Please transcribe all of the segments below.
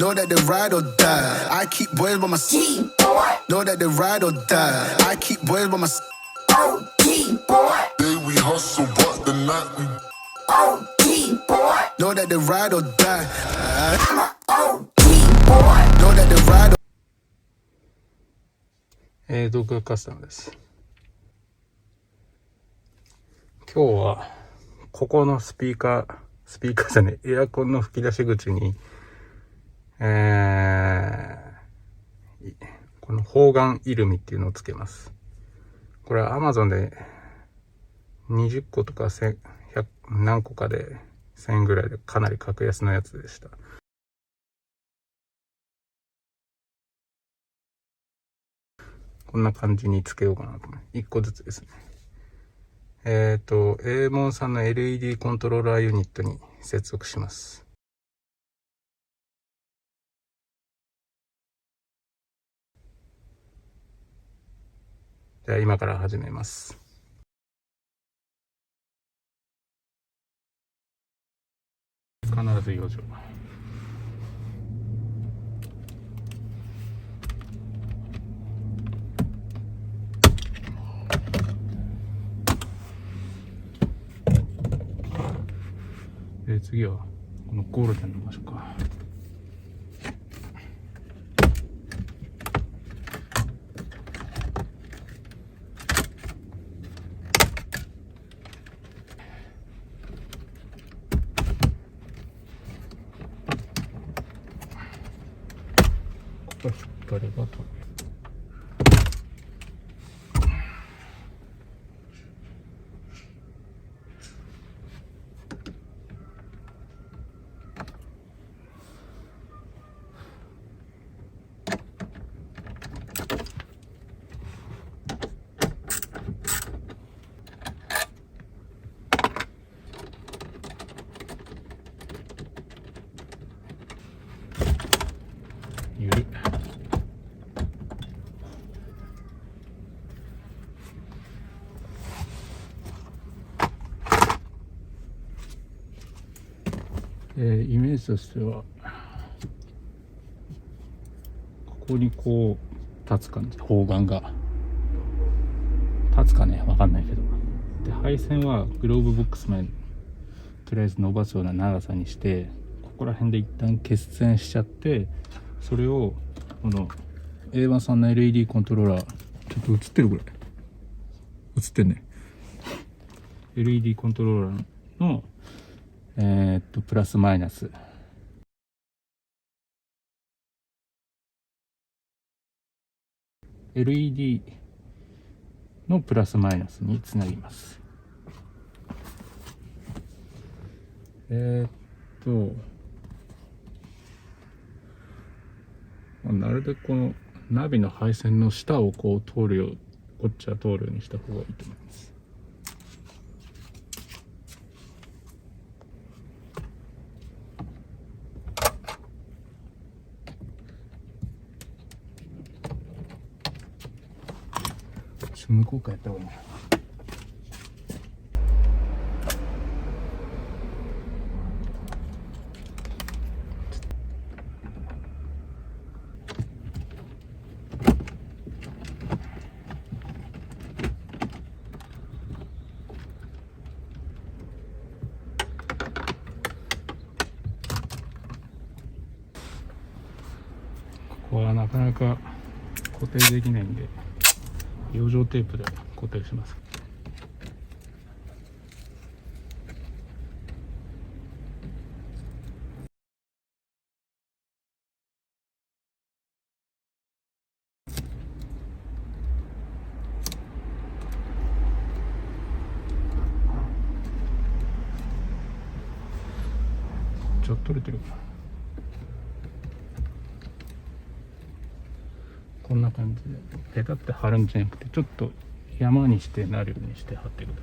Know that they ride or die. I keep boys by my side. Know that they ride or die. I keep boys by my side. Day we hustle, but the night we Know that they ride or die. Know that they ride or独学カスタムです。今日はここのスピーカーじゃねえ、エアコンの吹き出し口にこの方眼イルミっていうのをつけます。これは Amazon で20個とか100何個かで1000円ぐらいでかなり格安のやつでした。こんな感じにつけようかなと思う。1個ずつですね。エーモンさんの LED コントローラーユニットに接続します。じゃあ今から始めます。必ず養生。次はこのゴールデンの場所か。ここ引っ張れば取る。ゆるイメージとしてはここにこう立つ感じ、方眼が立つかね、わかんないけど。で配線はグローブボックスまでとりあえず伸ばすような長さにして、ここら辺で一旦結線しちゃって、それをこの A1 さんの LED コントローラー、ちょっと映ってるこれ映ってんね。 LED コントローラーのプラスマイナスLED のプラスマイナスにつなぎます。なるべくこのナビの配線の下をこう通るよう、こっちは通るようにした方がいいと思います。向こうからやった方がいいな。ここはなかなか固定できないんで、養生テープで固定します。ちょっと取れてるかな。こんな感じでペタって貼るんじゃなくて、ちょっと山にしてなるようにして貼ってくださ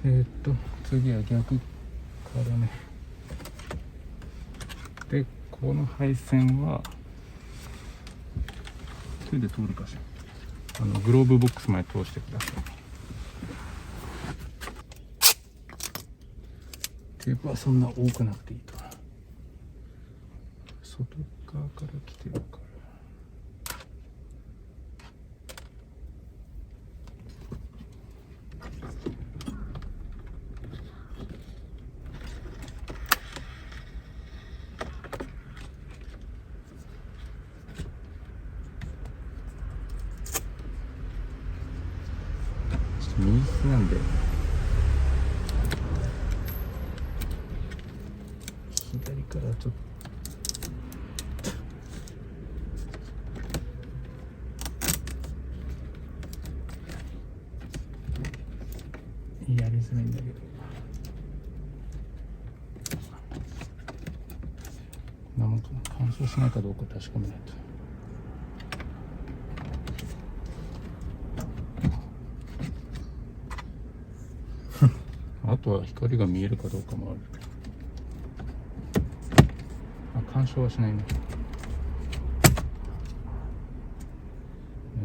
いね。次は逆からね。でこの配線は手で通るかしら、グローブボックスまで通してください。テープはそんな多くなくていいと。外側から来てるから。右利きなんで左からちょっとやりづらいんだけど、なもんかな、乾燥しないかどうか確かめないと。あとは光が見えるかどうかもある。干渉はしないね。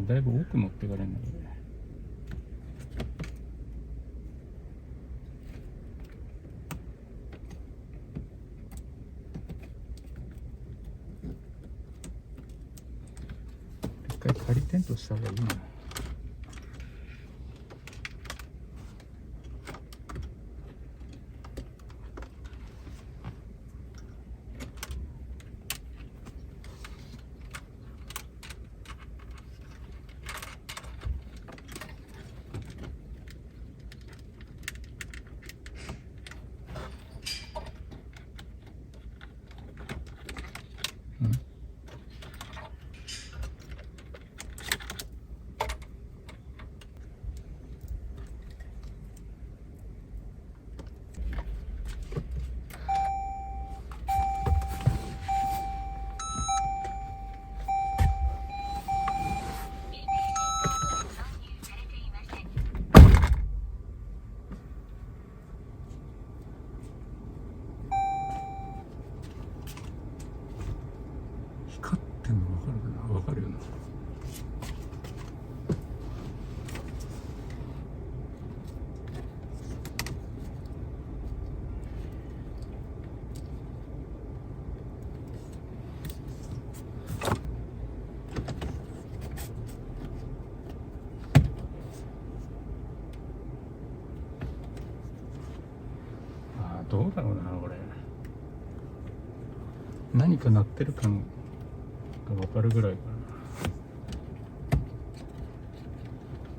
だいぶ奥持ってかれるんだけどね。一回仮テントした方がいいな。光ってんの分かるかな。分かるよな。どうだろうな、これ。何か鳴ってる感が分かるぐらいか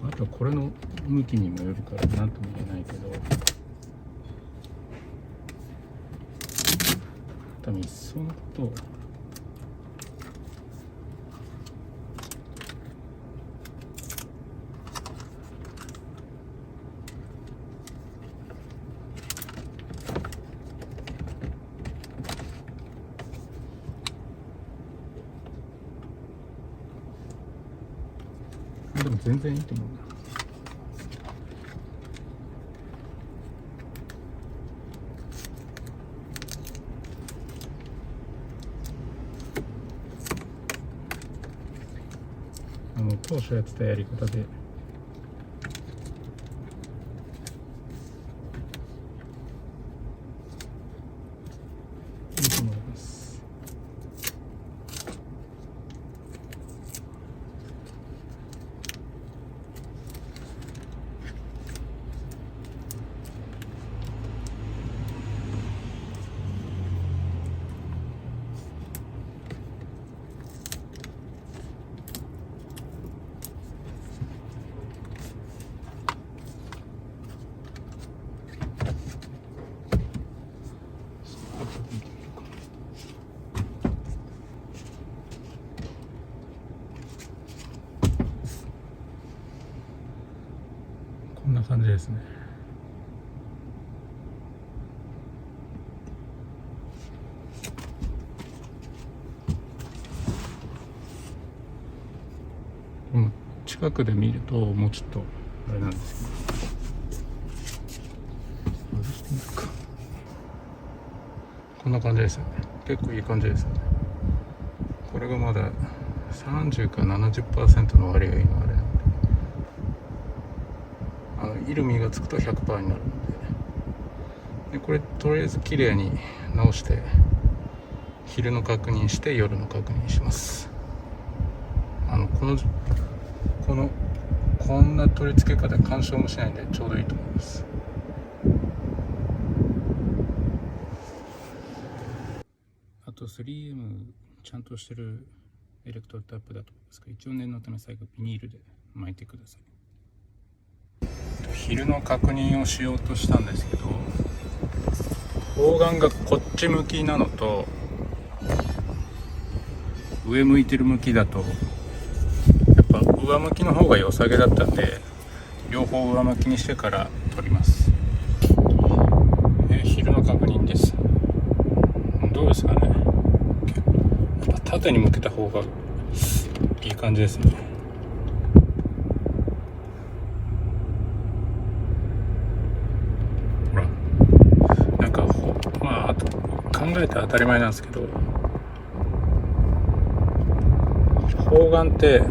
な。あとはこれの向きにもよるから何とも言えないけど、多分一層のことをでも全然いいと思うな。当初やってたやり方でいいと思います。こんな感じですね。近くで見るともうちょっとあれなんですけど、外してみるか。こんな感じですよね。結構いい感じですよね。これがまだ30か 70% の割合のあれなんで、イルミがつくと 100% になるので、これとりあえず綺麗に直して昼の確認して夜の確認します。こんな取り付け方干渉もしないんでちょうどいいと思います。あと 3M ちゃんとしてるエレクトロタップだと思いますが、一応念のため最後ビニールで巻いてください。昼の確認をしようとしたんですけど、方眼がこっち向きなのと上向いてる向きだとやっぱ上向きの方が良さげだったんで、両方上向きにしてから撮ります。昼の確認です。どうですかね。やっぱ縦に向けた方がいい感じですね。ほら、なんかまあ考えて当たり前なんですけど、方眼って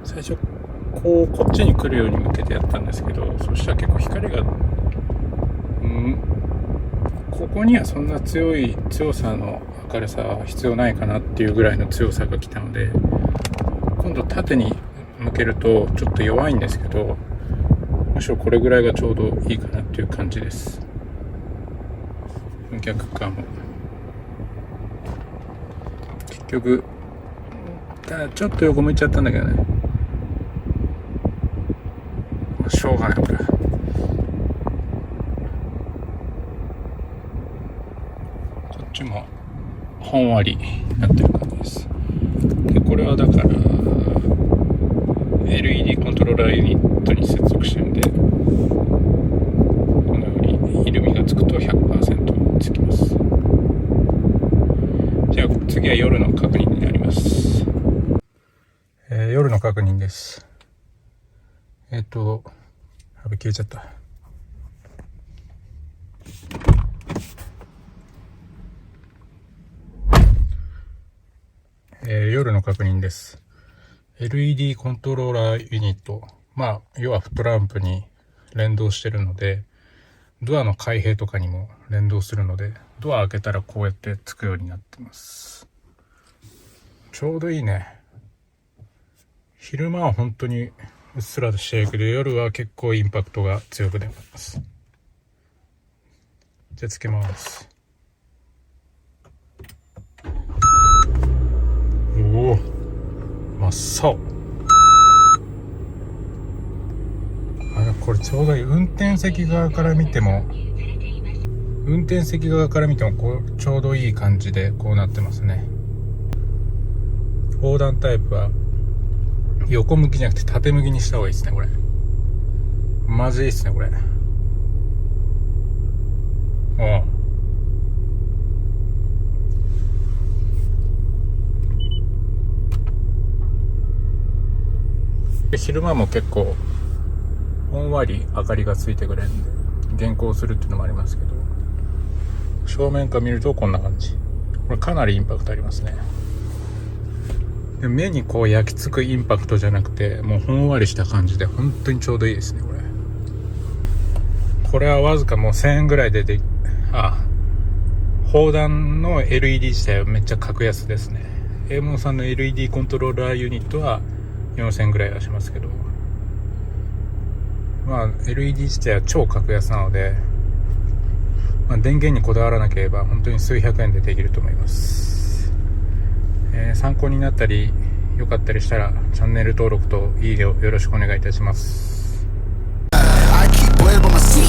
最初こっちに来るように向けてやったんですけど、そしたら結構光がここにはそんな強さの明るさは必要ないかなっていうぐらいの強さが来たので、今度縦に向けるとちょっと弱いんですけど、むしろこれぐらいがちょうどいいかなっていう感じです。逆側も結局ちょっと横向いちゃったんだけどね、しょうがないから。こっちもほんわりなってる感じです。でこれはだから LED コントローラーユニットに接続してるんで、このようにイルミがつくと 100% つきます。じゃあ次は夜の確認になります。夜の確認です。消えちゃった。夜の確認です。LED コントローラーユニット、要はフットランプに連動してるので、ドアの開閉とかにも連動するので、ドア開けたらこうやってつくようになってます。ちょうどいいね。昼間は本当にうっすらとしてるけど、夜は結構インパクトが強く出ます。じゃあつけます。おお、真っ青。これちょうどいい。運転席側から見てもちょうどいい感じでこうなってますね。横断タイプは横向きじゃなくて縦向きにした方がいいですね。これまずいですね。これ昼間も結構ほんわり明かりがついてくれるんで原光するっていうのもありますけど、正面から見るとこんな感じ。これかなりインパクトありますね。で目にこう焼き付くインパクトじゃなくて、もうほんわりした感じで本当にちょうどいいですね。これはわずかもう1000円ぐらいで砲弾の LED 自体はめっちゃ格安ですね。エーモンさんの LED コントローラーユニットは4000円ぐらいはしますけど、LED 自体は超格安なので、電源にこだわらなければ本当に数百円でできると思います。参考になったり良かったりしたらチャンネル登録といいねをよろしくお願いいたします。I keep boys by my seat.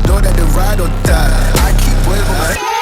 Know that they ride or die. I keep boys by my